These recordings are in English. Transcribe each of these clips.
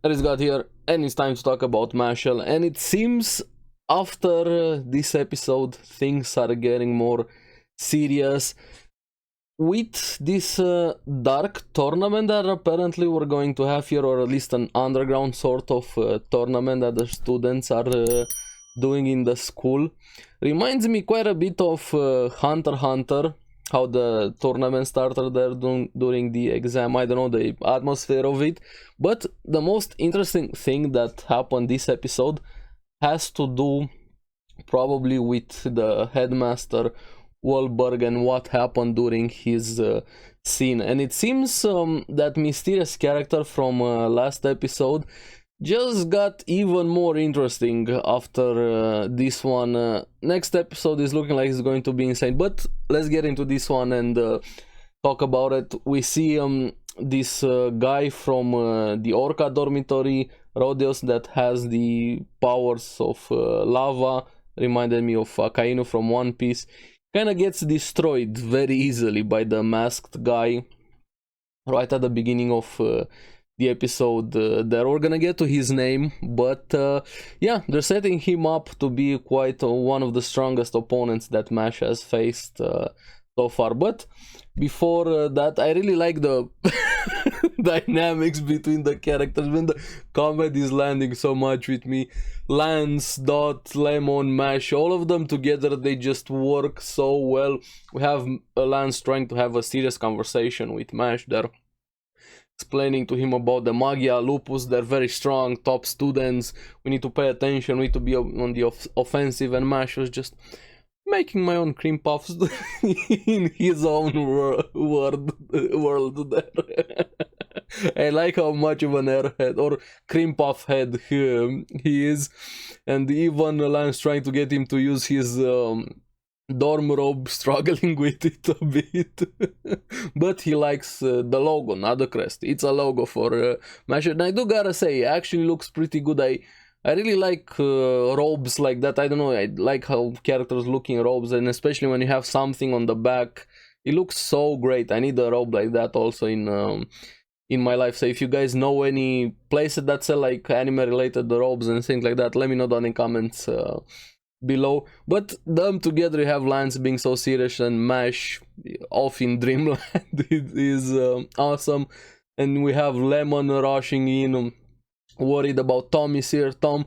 Aris got here, and it's time to talk about Mashle. And it seems after this episode, things are getting more serious with this dark tournament that apparently we're going to have here, or at least an underground sort of tournament that the students are doing in the school. Reminds me quite a bit of Hunter x Hunter, how the tournament started there during the exam. I don't know the atmosphere of it, but the most interesting thing that happened this episode has to do probably with the headmaster Wahlberg and what happened during his scene. And it seems that mysterious character from last episode just got even more interesting after this one. Next episode is looking like it's going to be insane, but let's get into this one and talk about it. We see this guy from the Orca dormitory, Rodios, that has the powers of lava. Reminded me of Akainu from One Piece. Kind of gets destroyed very easily by the masked guy right at the beginning of the episode. There we're gonna get to his name, but yeah, they're setting him up to be quite one of the strongest opponents that Mash has faced so far. But before that, I really like the dynamics between the characters when the comedy is landing so much with me. Lance, Dot, Lemon, Mash, all of them together, they just work so well. We have Lance trying to have a serious conversation with Mash there, explaining to him about the Magia, Lupus, they're very strong, top students, we need to pay attention, we need to be on the offensive, and Mash was just making my own cream puffs in his own world there. I like how much of an airhead or cream puff head he is, and even Lance trying to get him to use his dorm robe, struggling with it a bit. But he likes the logo, not the crest. It's a logo for Mash, and I do gotta say, it actually looks pretty good. I really like robes like that. I don't know, I like how characters look in robes, and especially when you have something on the back, it looks so great. I need a robe like that also in my life. So if you guys know any places that sell like anime related robes and things like that, let me know down in comments below. But them together, you have Lance being so serious and Mash off in Dreamland. It is awesome. And we have Lemon rushing in, worried about Tom is here. Tom,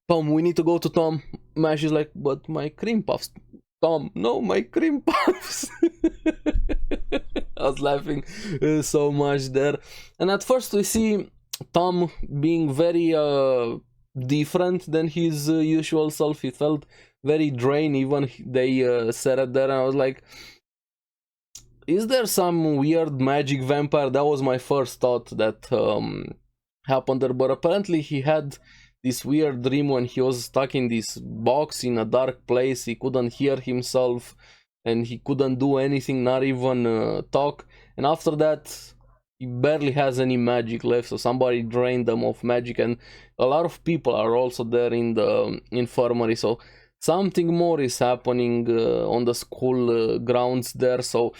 we need to go to Tom. Mash is like, but my cream puffs. Tom, no, my cream puffs. I was laughing so much there. And at first we see Tom being very different than his usual self. He felt very drained, even they said it there, and I was like, is there some weird magic vampire? That was my first thought that happened there, but apparently he had this weird dream when he was stuck in this box in a dark place. He couldn't hear himself and he couldn't do anything, not even talk, and after that he barely has any magic left, so somebody drained them of magic, and a lot of people are also there in the infirmary, so something more is happening on the school grounds there. So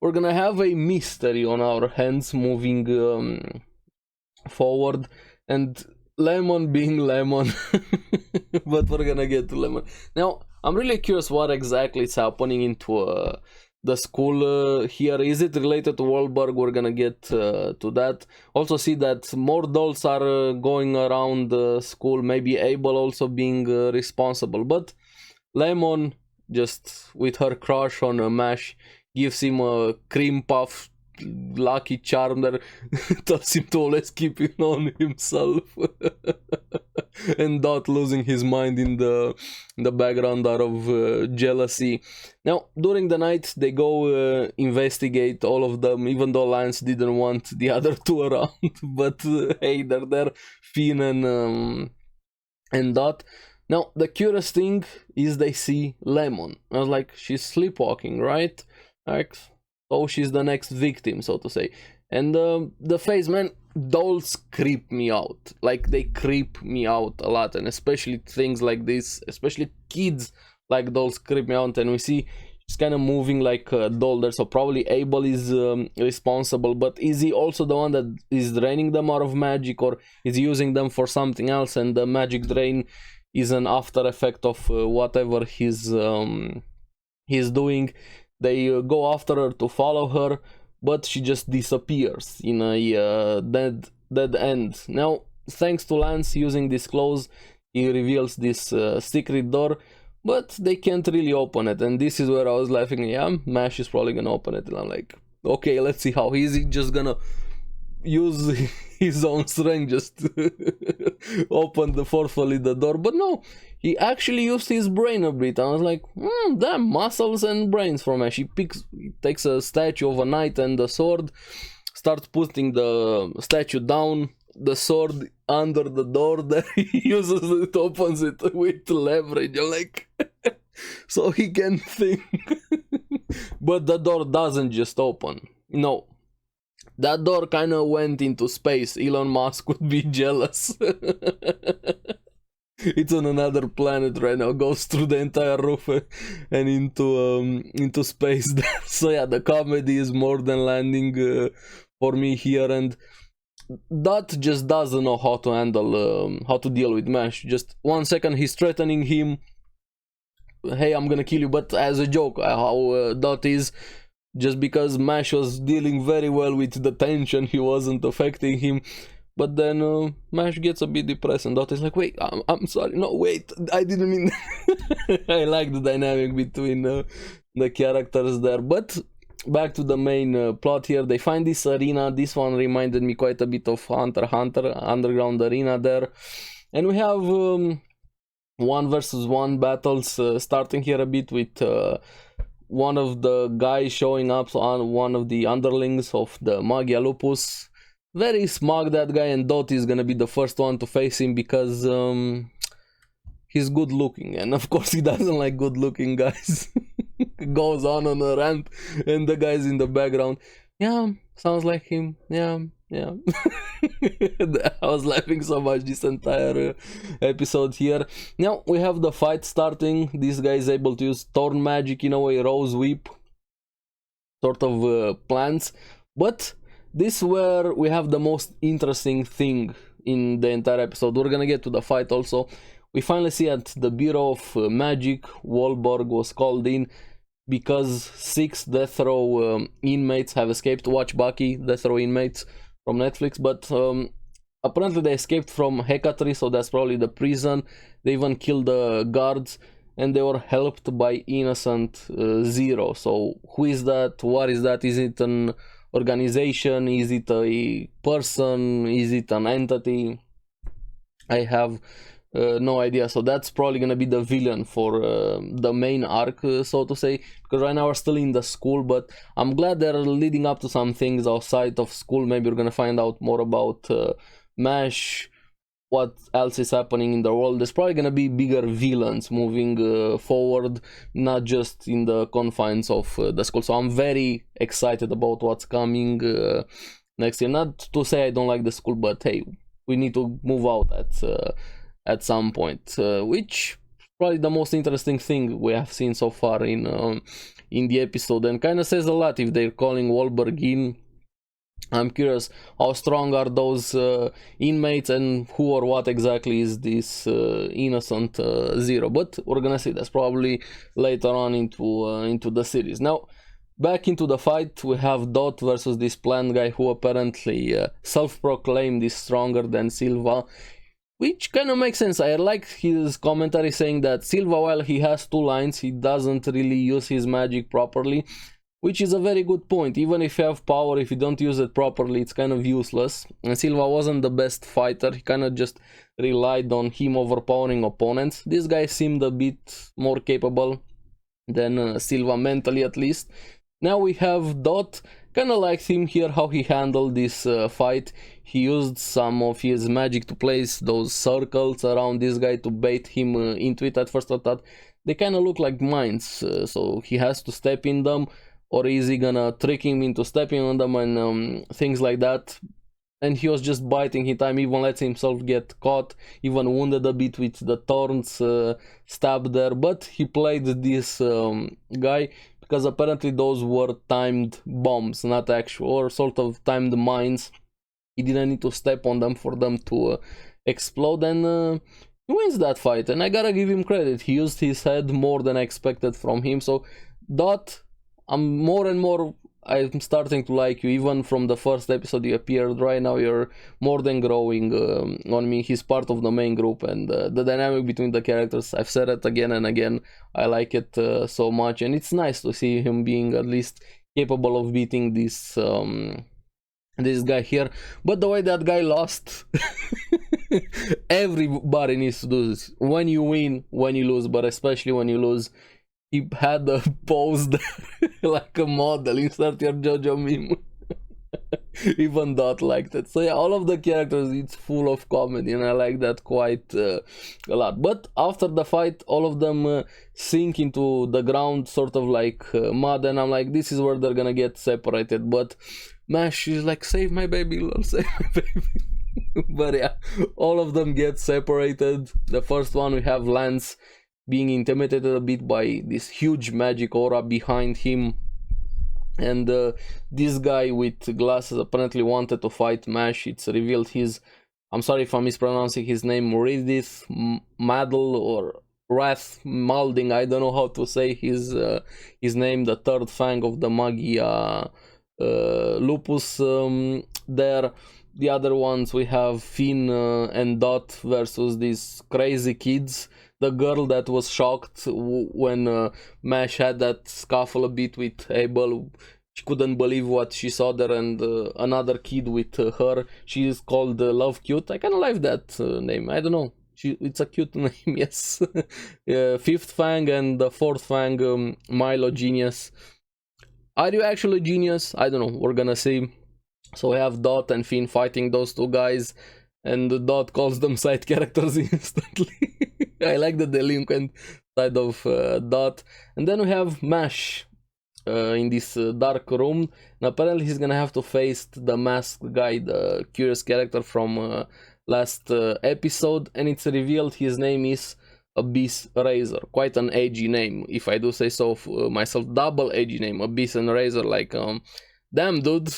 we're gonna have a mystery on our hands moving forward, and Lemon being Lemon. But we're gonna get to Lemon now. I'm really curious what exactly is happening into the school here. Is it related to Wahlberg? We're gonna get to that. Also see that more dolls are going around the school, maybe Abel also being responsible, but Lemon, just with her crush on Mash, gives him a cream puff lucky charm that tells him to always keep it on himself. And Dot losing his mind in the background out of jealousy. Now during the night they go investigate all of them, even though Lance didn't want the other two around. But hey, they're there, Finn and Dot. Now the curious thing is they see Lemon. I was like, she's sleepwalking, right? Like, oh, she's the next victim, so to say. And the face, man, dolls creep me out. Like, they creep me out a lot, and especially things like this, especially kids like dolls creep me out. And we see She's kind of moving like a doll there, so probably Abel is responsible. But is he also the one that is draining them out of magic, or is he using them for something else, and the magic drain is an after effect of whatever he's doing? They go after her to follow her, but she just disappears in a dead end. Now, thanks to Lance using this clothes, he reveals this secret door, but they can't really open it. And this is where I was laughing. Yeah, Mash is probably gonna open it, and I'm like, okay, let's see how is he just gonna use his own strength just to open forcefully the door. But no, he actually used his brain a bit. I was like, damn, muscles and brains from Ash. He takes a statue of a knight and a sword, starts putting the statue down, the sword under the door, then he uses it, opens it with leverage. I'm like, so he can think. But the door doesn't just open. No. That door kind of went into space. Elon Musk would be jealous. It's on another planet right now. Goes through the entire roof and into space. So yeah, the comedy is more than landing for me here. And Dot just doesn't know how to handle, how to deal with Mash. Just 1 second he's threatening him. Hey, I'm gonna kill you. But as a joke, how Dot is. Just because Mash was dealing very well with the tension, he wasn't affecting him. But then Mash gets a bit depressed, and Dot is like, wait, I'm sorry, no, wait, I didn't mean I like the dynamic between the characters there. But back to the main plot here. They find this arena. This one reminded me quite a bit of Hunter x Hunter, underground arena there. And we have 1 versus 1 battles starting here a bit with one of the guys showing up on one of the underlings of the Magia Lupus. Very smug, that guy, and Dot is gonna be the first one to face him because he's good looking, and of course he doesn't like good looking guys. Goes on a rant, and the guy's in the background. Yeah, sounds like him. Yeah. I was laughing so much this entire episode here. Now we have the fight starting. This guy is able to use Thorn magic, in a way, Rose Whip sort of plants. But this is where we have the most interesting thing in the entire episode. We're gonna get to the fight also. We finally see at the Bureau of Magic, Wahlberg was called in because 6 death row inmates have escaped. Watch Bucky, death row inmates from Netflix, but apparently they escaped from Hecatry, so that's probably the prison. They even killed the guards, and they were helped by Innocent Zero. So who is that? What is that? Is it an organization? Is it a person? Is it an entity? I have no idea. So that's probably gonna be the villain for the main arc, so to say, because right now we're still in the school, but I'm glad they're leading up to some things outside of school. Maybe we're gonna find out more about Mash, what else is happening in the world. There's probably gonna be bigger villains moving forward, not just in the confines of the school. So I'm very excited about what's coming next year. Not to say I don't like the school, but hey, we need to move out at some point, which probably the most interesting thing we have seen so far in the episode, and kind of says a lot if they're calling Wahlberg in. I'm curious how strong are those inmates, and who or what exactly is this Innocent Zero. But we're gonna see that's probably later on into the series. Now back into the fight, we have Dot versus this plant guy who apparently self-proclaimed is stronger than Silva. Which kind of makes sense. I like his commentary saying that Silva, while he has 2 lines, he doesn't really use his magic properly, which is a very good point. Even if you have power, if you don't use it properly, it's kind of useless. And Silva wasn't the best fighter. He kind of just relied on him overpowering opponents. This guy seemed a bit more capable than Silva, mentally at least. Now we have Dot. Kind of liked him here, how he handled this fight. He used some of his magic to place those circles around this guy to bait him into it. At first I thought they kind of look like mines, so he has to step in them, or is he gonna trick him into stepping on them and things like that. And he was just biting his time, even lets himself get caught, even wounded a bit with the thorns stabbed there. But he played this guy because apparently those were timed bombs, not actual, or sort of timed mines. He didn't need to step on them for them to explode, and he wins that fight, and I gotta give him credit. He used his head more than I expected from him. So Dot, I'm more and more, I'm starting to like you. Even from the first episode you appeared, right now you're more than growing on me. He's part of the main group, and the dynamic between the characters, I've said it again and again, I like it so much, and it's nice to see him being at least capable of beating this guy here. But the way that guy lost, everybody needs to do this. When you win, when you lose, but especially when you lose, he had a pose there like a model. Insert your JoJo meme. Even Dot liked it. So yeah, all of the characters, it's full of comedy, and I like that quite a lot. But after the fight, all of them sink into the ground, sort of like mud, and I'm like, this is where they're gonna get separated. But Mash is like, save my baby, lol, save my baby. But yeah, all of them get separated. The first one, we have Lance being intimidated a bit by this huge magic aura behind him, and this guy with glasses apparently wanted to fight Mash. It's revealed he's, I'm sorry if I'm mispronouncing his name, Redith Maddle or Wrath Malding, I don't know how to say his name, the third fang of the Magia Lupus there. The other ones, we have Finn and Dot versus these crazy kids. The girl that was shocked when Mash had that scuffle a bit with Abel, she couldn't believe what she saw there, and another kid with her, she is called Love Cute. I kind of like that name, I don't know, it's a cute name, yes. Fifth Fang and the fourth Fang, Milo Genius. Are you actually genius? I don't know, we're gonna see. So we have Dot and Finn fighting those two guys, and Dot calls them side characters instantly. I like the delinquent side of Dot. And then we have Mash in this dark room, and apparently he's gonna have to face the masked guy, the curious character from last episode, and it's revealed his name is Abyss Razor. Quite an edgy name, if I do say so myself. Double edgy name, Abyss and Razor, like damn dude,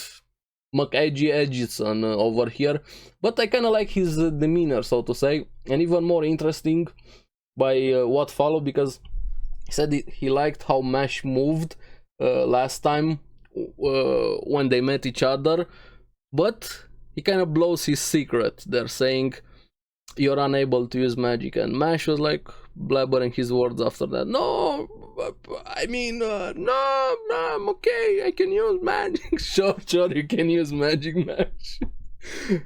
McEdgy Edgison over here. But I kind of like his demeanor, so to say, and even more interesting by what followed, because he said he liked how Mash moved last time when they met each other, but he kind of blows his secret. They're saying you're unable to use magic, and Mash was like blabbering his words after that. No, I mean, no, I'm okay, I can use magic. Sure, you can use magic, Mash.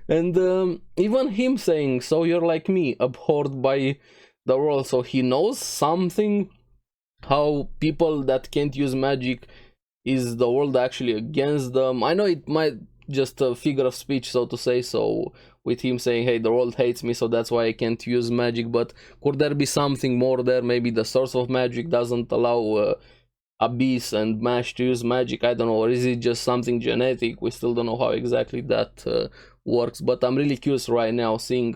And even him saying, so you're like me, abhorred by the world. So he knows something, how people that can't use magic, is the world actually against them. I know it might just a figure of speech, so to say, so with him saying, hey, the world hates me, so that's why I can't use magic. But could there be something more there? Maybe the source of magic doesn't allow Abyss and Mash to use magic, I don't know. Or is it just something genetic? We still don't know how exactly that works, but I'm really curious right now, seeing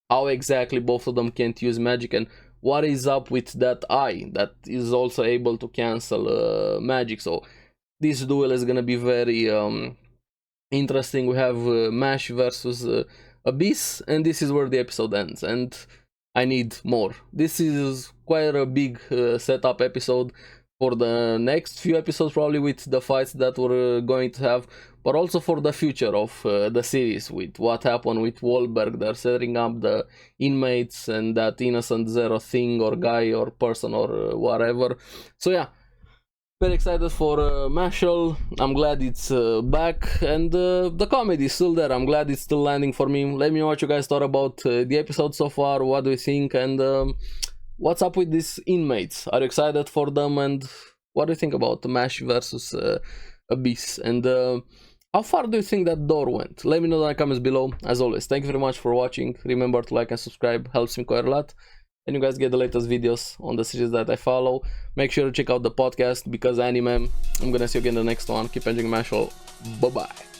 how exactly both of them can't use magic, and what is up with that eye that is also able to cancel magic. So this duel is gonna be very interesting. We have Mash versus Abyss, and this is where the episode ends, and I need more. This is quite a big setup episode for the next few episodes, probably, with the fights that we're going to have, but also for the future of the series, with what happened with Wahlberg. They're setting up the inmates and that innocent zero thing or guy or person or whatever. So yeah, very excited for Mashle. I'm glad it's back, and the comedy is still there. I'm glad it's still landing for me. Let me know what you guys thought about the episode so far. What do you think? And what's up with these inmates? Are you excited for them? And what do you think about Mash versus Abyss? And how far do you think that door went? Let me know in the comments below. As always, thank you very much for watching. Remember to like and subscribe, helps me quite a lot. And you guys get the latest videos on the series that I follow. Make sure to check out the podcast, Because Anime. I'm gonna see you again in the next one. Keep enjoying Mashle. Bye bye.